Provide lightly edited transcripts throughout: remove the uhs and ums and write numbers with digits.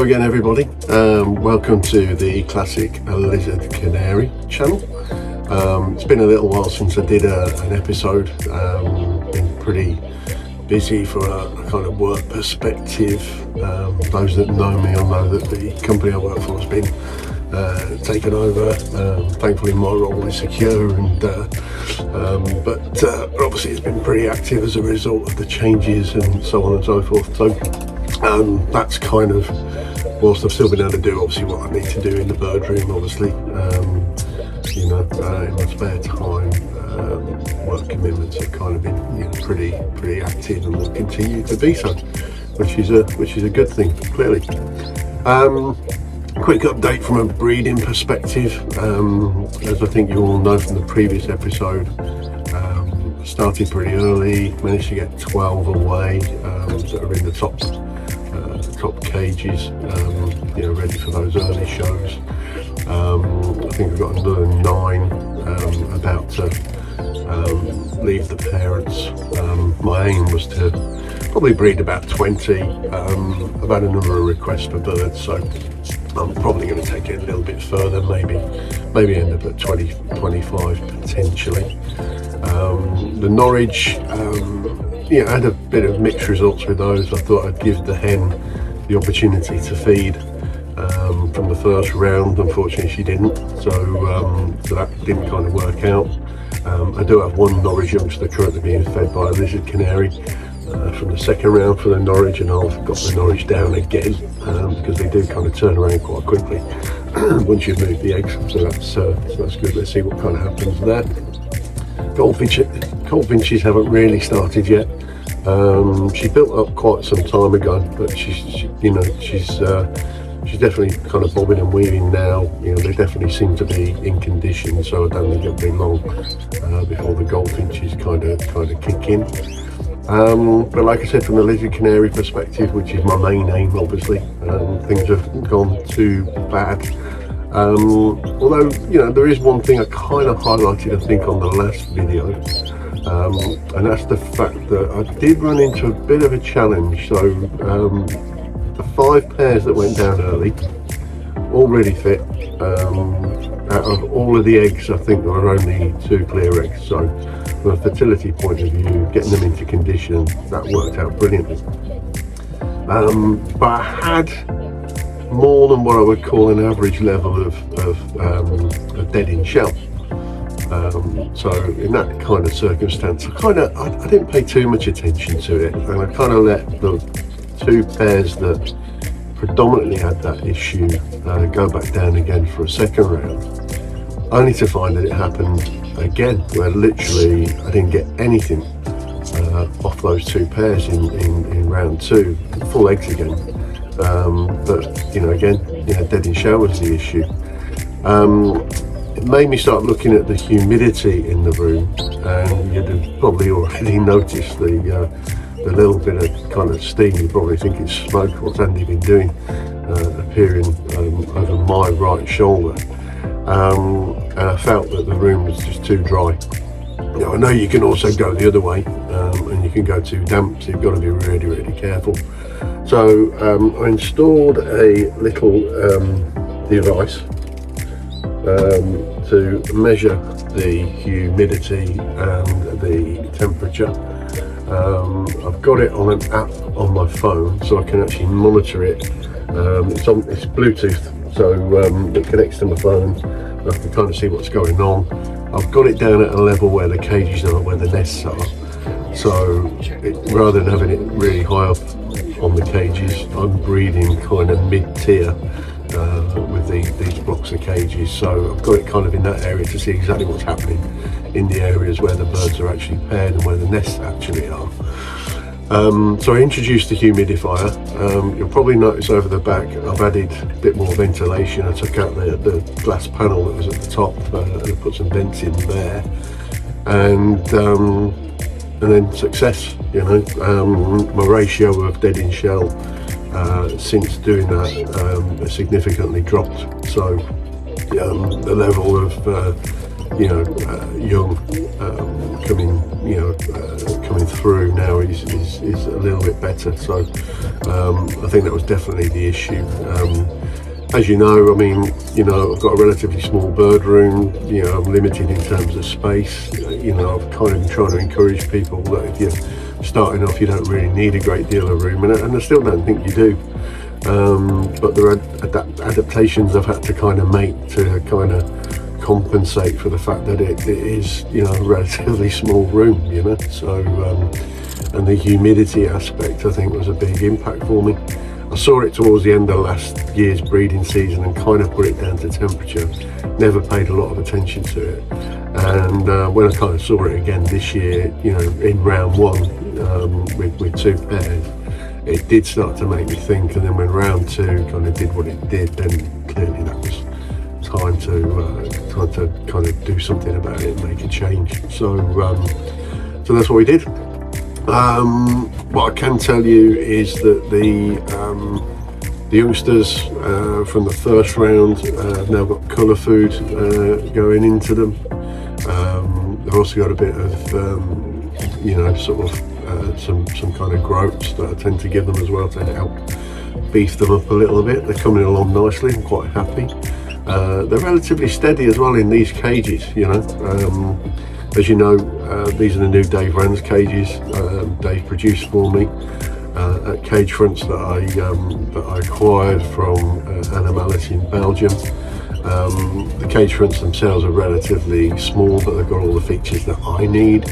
again, everybody. Welcome to the classic Lizard Canary channel. It's been a little while since I did an episode. Been pretty busy from a kind of work perspective. Those that know me will know that the company I work for has been taken over. Thankfully my role is secure, but obviously it's been pretty active as a result of the changes and so on and so forth. So that's kind of, whilst I've still been able to do obviously what I need to do in the bird room, obviously, in my spare time, work commitments have kind of been pretty active and will continue to be so, which is a good thing, clearly. Quick update from a breeding perspective. As I think you all know from the previous episode, started pretty early, managed to get 12 away that are in the top cages, ready for those early shows. I think we've got another 9 about to leave the parents. My aim was to probably breed about 20. I've had a number of requests for birds, so I'm probably going to take it a little bit further, maybe end up at 20, 25 potentially. The Norwich, I had a bit of mixed results with those. I thought I'd give the hen the opportunity to feed from the first round. Unfortunately she didn't, so that didn't kind of work out. I do have one Norwich youngster currently being fed by a Lizard Canary from the second round for the Norwich, and I've got the Norwich down again because they do kind of turn around quite quickly once you've moved the eggs, so that's good. Let's see what kind of happens there. Goldfinches haven't really started yet. She built up quite some time ago, but she's definitely kind of bobbing and weaving now. They definitely seem to be in condition, so I don't think it'll be long before the goldfinches kind of kick in. But like I said, from the Lizard Canary perspective, which is my main aim, obviously, things have gone too bad. Although, there is one thing I kind of highlighted, I think, on the last video, and that's the fact that I did run into a bit of a challenge. So the 5 pairs that went down early, all really fit. Out of all of the eggs, I think there were only 2 clear eggs. So from a fertility point of view, getting them into condition, that worked out brilliantly. But I had more than what I would call an average level of dead in shell. So in that kind of circumstance, I didn't pay too much attention to it, and I kind of let the 2 pairs that predominantly had that issue go back down again for a second round, only to find that it happened again, where literally I didn't get anything off those 2 pairs in round 2, full eggs again. But again, dead in shell was the issue. It made me start looking at the humidity in the room, and you'd have probably already noticed the little bit of kind of steam. You probably think it's smoke. What's Andy been doing, appearing over my right shoulder, and I felt that the room was just too dry. I know you can also go the other way, and you can go too damp, so you've got to be really, really careful. So I installed a little device to measure the humidity and the temperature. I've got it on an app on my phone, so I can actually monitor it. It's Bluetooth, so it connects to my phone. I have to kind of see what's going on. I've got it down at a level where the cages are, where the nests are. So rather than having it really high up on the cages, I'm breeding kind of mid-tier with these blocks of cages. So I've got it kind of in that area to see exactly what's happening in the areas where the birds are actually paired and where the nests actually are. So I introduced the humidifier. You'll probably notice over the back I've added a bit more ventilation. I took out the glass panel that was at the top and put some vents in there, and then success. My ratio of dead in shell since doing that has significantly dropped. So the level of young, coming through now is a little bit better. So I think that was definitely the issue. As you know, I've got a relatively small bird room. I'm limited in terms of space. I've kind of been trying to encourage people that if you're starting off, you don't really need a great deal of room, and I still don't think you do. But there are adaptations I've had to kind of make to kind of compensate for the fact that it is, a relatively small room, So, and the humidity aspect, I think, was a big impact for me. I saw it towards the end of last year's breeding season and kind of put it down to temperature. Never paid a lot of attention to it. And when I kind of saw it again this year, in round one, with 2 pairs, it did start to make me think. And then when round 2 kind of did what it did, then clearly that was time to kind of do something about it and make a change. So that's what we did. What I can tell you is that the youngsters from the first round have now got colour food going into them. They've also got a bit of some kind of groats that I tend to give them as well to help beef them up a little bit. They're coming along nicely. I'm quite happy. They're relatively steady as well in these cages. As you know, these are the new Dave Rand's cages. Dave produced for me at Cage Fronts that I acquired from Animalis in Belgium. The Cage Fronts themselves are relatively small, but they've got all the features that I need.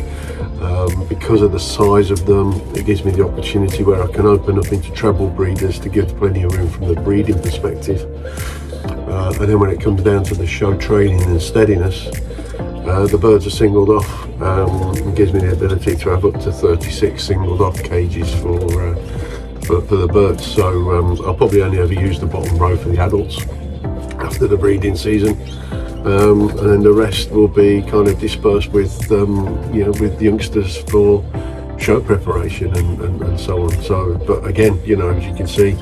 Because of the size of them, it gives me the opportunity where I can open up into treble breeders to give plenty of room from the breeding perspective. And then when it comes down to the show training and steadiness, the birds are singled off. It gives me the ability to have up to 36 singled off cages for the birds. So I'll probably only ever use the bottom row for the adults after the breeding season, and then the rest will be kind of dispersed with youngsters for show preparation and so on. So, but again, as you can see,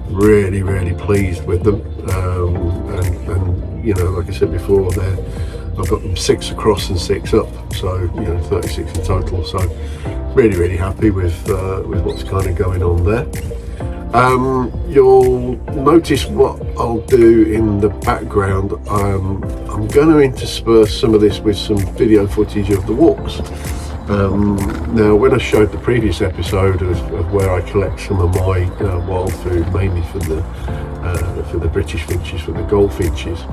really, really pleased with them. And like I said before, I've got them 6 across and 6 up, so 36 in total. So really, really happy with what's kind of going on there. You'll notice what I'll do in the background. I'm going to intersperse some of this with some video footage of the walks. Now, when I showed the previous episode of where I collect some of my wild food, mainly for the British finches, for the goldfinches,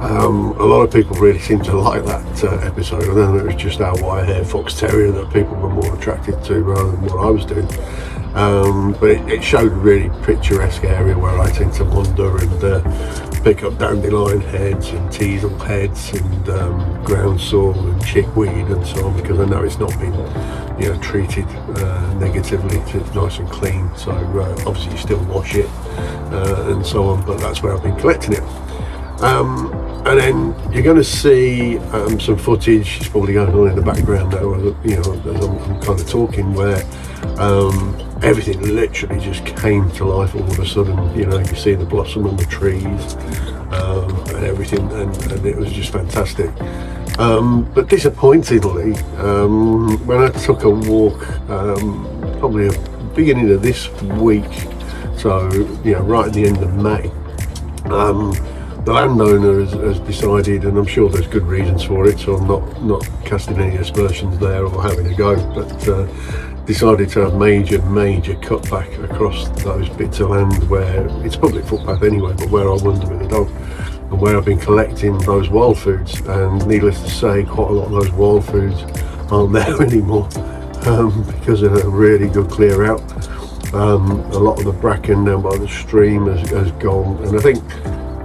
a lot of people really seem to like that episode. I don't know if it was just our wire-haired fox terrier that people were more attracted to rather than what I was doing. But it showed a really picturesque area where I tend to wander and pick up dandelion heads and teasel heads and ground sorrel and chickweed and so on, because I know it's not been treated negatively. It's nice and clean, so obviously you still wash it and so on, but that's where I've been collecting it. And then you're going to see some footage. It's probably going on in the background now, as I'm kind of talking, where everything literally just came to life all of a sudden. You see the blossom on the trees and everything, and it was just fantastic. But disappointingly, when I took a walk, probably at the beginning of this week, so right at the end of May, the landowner has decided, and I'm sure there's good reasons for it, so I'm not casting any aspersions there or having a go, but decided to have major cutback across those bits of land where it's public footpath anyway, but where I wander with the dog and where I've been collecting those wild foods. And needless to say, quite a lot of those wild foods aren't there anymore because of a really good clear out. A lot of the bracken down by the stream has gone, and I think,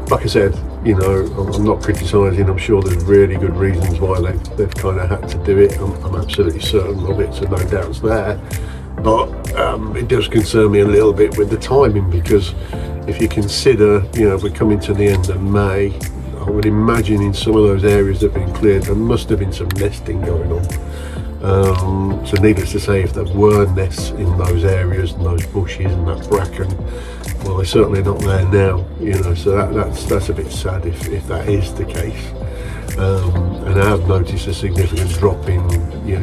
like I said, I'm not criticising. I'm sure there's really good reasons why they've kind of had to do it. I'm absolutely certain of it, so no doubts there. But it does concern me a little bit with the timing, because if you consider, we're coming to the end of May, I would imagine in some of those areas that have been cleared, there must have been some nesting going on. So needless to say, if there were nests in those areas and those bushes and that bracken, well, they're certainly not there now, so that's a bit sad if that is the case. and I have noticed a significant drop in,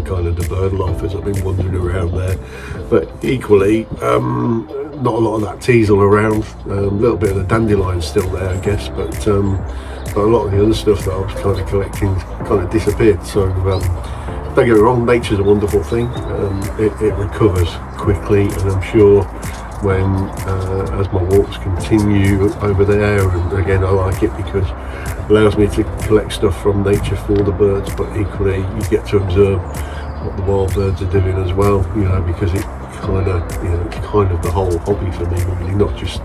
kind of the bird life as I've been wandering around there. But equally, not a lot of that teasel around. A little bit of the dandelion still there, I guess, but a lot of the other stuff that I was kind of collecting kind of disappeared. So don't get me wrong, nature's a wonderful thing. It recovers quickly, and I'm sure when as my walks continue over there, and again I like it because it allows me to collect stuff from nature for the birds, but equally you get to observe what the wild birds are doing as well, because it kind of, it's kind of the whole hobby for me, really, not just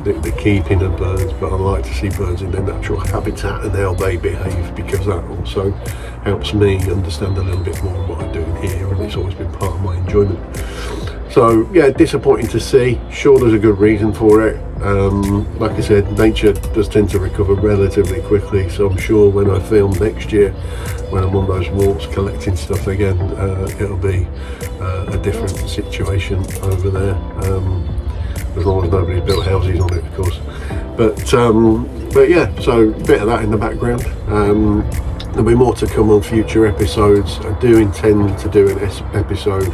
the keeping of birds, but I like to see birds in their natural habitat and how they behave, because that also helps me understand a little bit more what I'm doing here, and it's always been part of my enjoyment. So yeah, disappointing to see. Sure, there's a good reason for it. Like I said, nature does tend to recover relatively quickly, so I'm sure when I film next year, when I'm on those walks collecting stuff again, it'll be a different situation over there, as long as nobody built houses on it, of course. But yeah, so a bit of that in the background. There'll be more to come on future episodes. I do intend to do an episode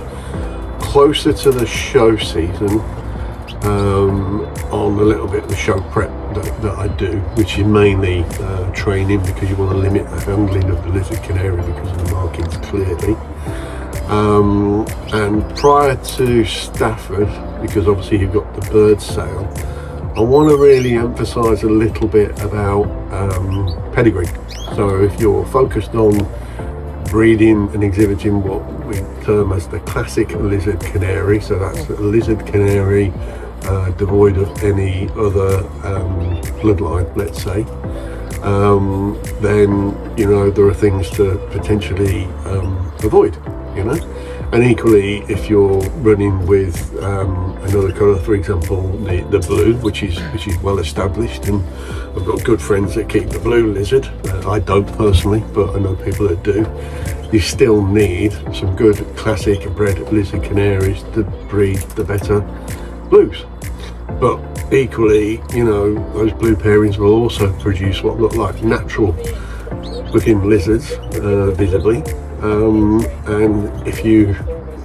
closer to the show season, on a little bit of the show prep that I do, which is mainly training, because you want to limit the handling of the lizard canary because of the markings, clearly. And prior to Stafford, because obviously you've got the bird sale, I want to really emphasise a little bit about pedigree. So if you're focused on breeding and exhibiting what we term as the classic lizard canary, so that's a lizard canary devoid of any other bloodline, let's say, then there are things to potentially avoid, and equally if you're running with another colour, for example the blue, which is well established, and I've got good friends that keep the blue lizard. I don't personally, but I know people that do. You still need some good classic bred lizard canaries to breed the better blues. But equally, those blue pairings will also produce what look like natural looking lizards, visibly. And if you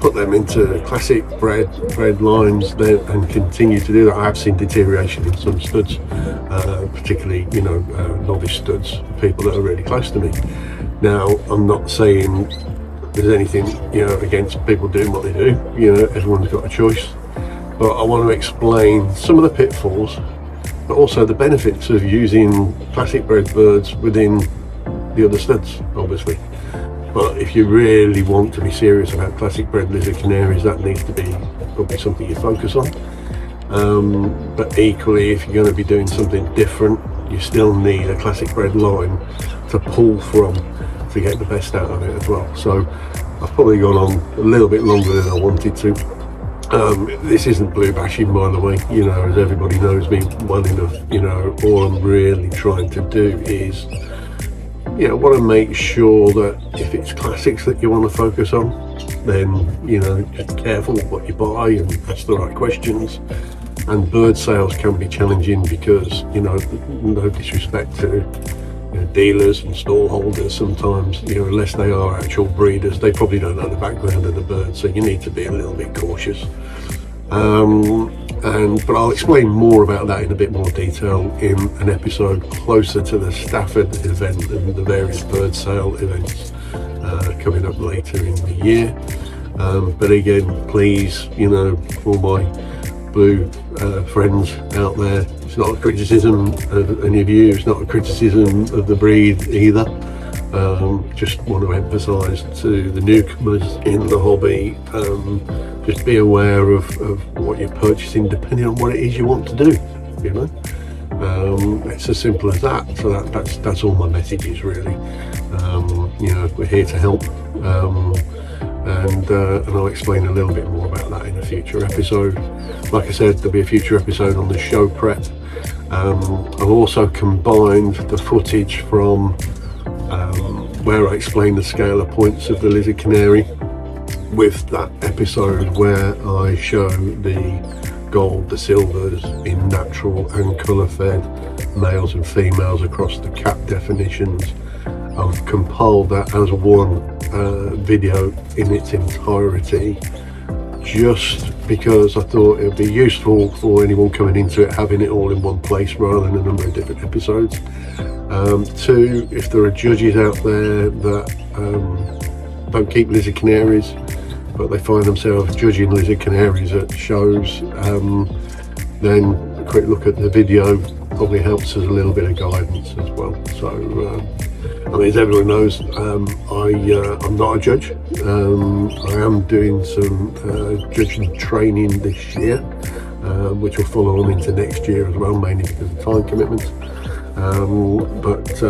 put them into classic bred lines then, and continue to do that, I have seen deterioration in some studs, particularly novice studs, people that are really close to me. Now, I'm not saying there's anything against people doing what they do. Everyone's got a choice, but I want to explain some of the pitfalls, but also the benefits of using classic bred birds within the other studs, obviously. But if you really want to be serious about classic bred lizard canaries, that needs to be probably something you focus on. But equally, if you're going to be doing something different, you still need a classic bred line to pull from to get the best out of it as well. So I've probably gone on a little bit longer than I wanted to. This isn't blue bashing, by the way, as everybody knows me well enough. All I'm really trying to do is I want to make sure that if it's classics that you want to focus on, then just be careful what you buy and ask the right questions. And bird sales can be challenging because no disrespect to dealers and stall holders, sometimes unless they are actual breeders, they probably don't know the background of the bird, so you need to be a little bit cautious. But I'll explain more about that in a bit more detail in an episode closer to the Stafford event and the various bird sale events coming up later in the year. But again, please, all my blue friends out there, it's not a criticism of any of you, it's not a criticism of the breed either. Just want to emphasise to the newcomers in the hobby, just be aware of what you're purchasing depending on what it is you want to do. It's as simple as that. So that's all my message is, really. We're here to help, and I'll explain a little bit more about that in a future episode. Like I said, there'll be a future episode on the show prep. I've also combined the footage from where I explain the scale of points of the lizard canary with that episode where I show the gold, the silvers in natural and colour fed, males and females across the cap definitions. I've compiled that as one video in its entirety, just because I thought it would be useful for anyone coming into it, having it all in one place rather than a number of different episodes. Two, if there are judges out there that don't keep lizard canaries, but they find themselves judging lizard canaries at shows, then a quick look at the video probably helps us a little bit of guidance as well. So I mean, as everyone knows, I'm not a judge. I am doing some judging training this year, which will follow on into next year as well, mainly because of time commitments. But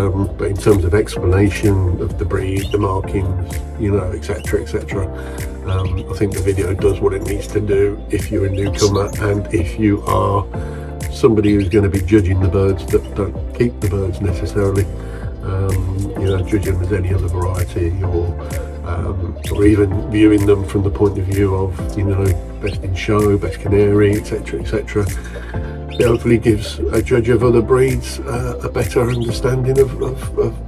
in terms of explanation of the breed, the markings, etc., I think the video does what it needs to do if you're a newcomer, and if you are somebody who's going to be judging the birds that don't keep the birds necessarily, judging them as any other variety, or even viewing them from the point of view of, best in show, best canary, etc. It hopefully gives a judge of other breeds a better understanding of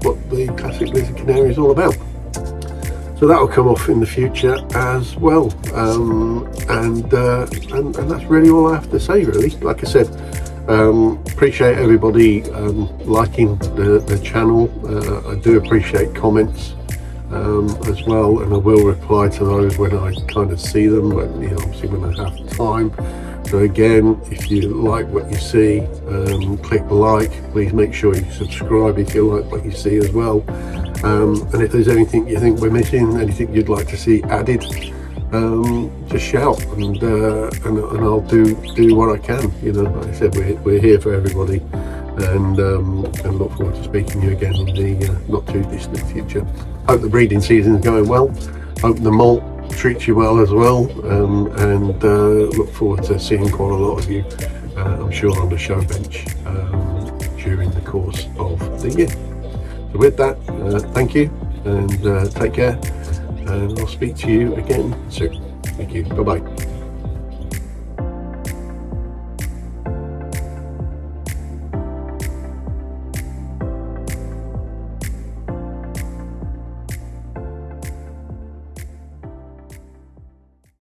what the classic lizard canary is all about. So that will come off in the future as well, and that's really all I have to say, really. Like I said, appreciate everybody liking the channel. I do appreciate comments as well, and I will reply to those when I kind of see them, but obviously when I have time. So again, if you like what you see, click like. Please make sure you subscribe if you like what you see as well. And if there's anything you think we're missing, anything you'd like to see added, just shout, and I'll do what I can. Like I said, we're here for everybody, and look forward to speaking to you again in the not too distant future. Hope the breeding season is going well. Hope the molt treats you well as well, and look forward to seeing quite a lot of you, I'm sure, on the show bench during the course of the year. So with that, thank you, and take care, and I'll speak to you again soon. Thank you. Bye bye.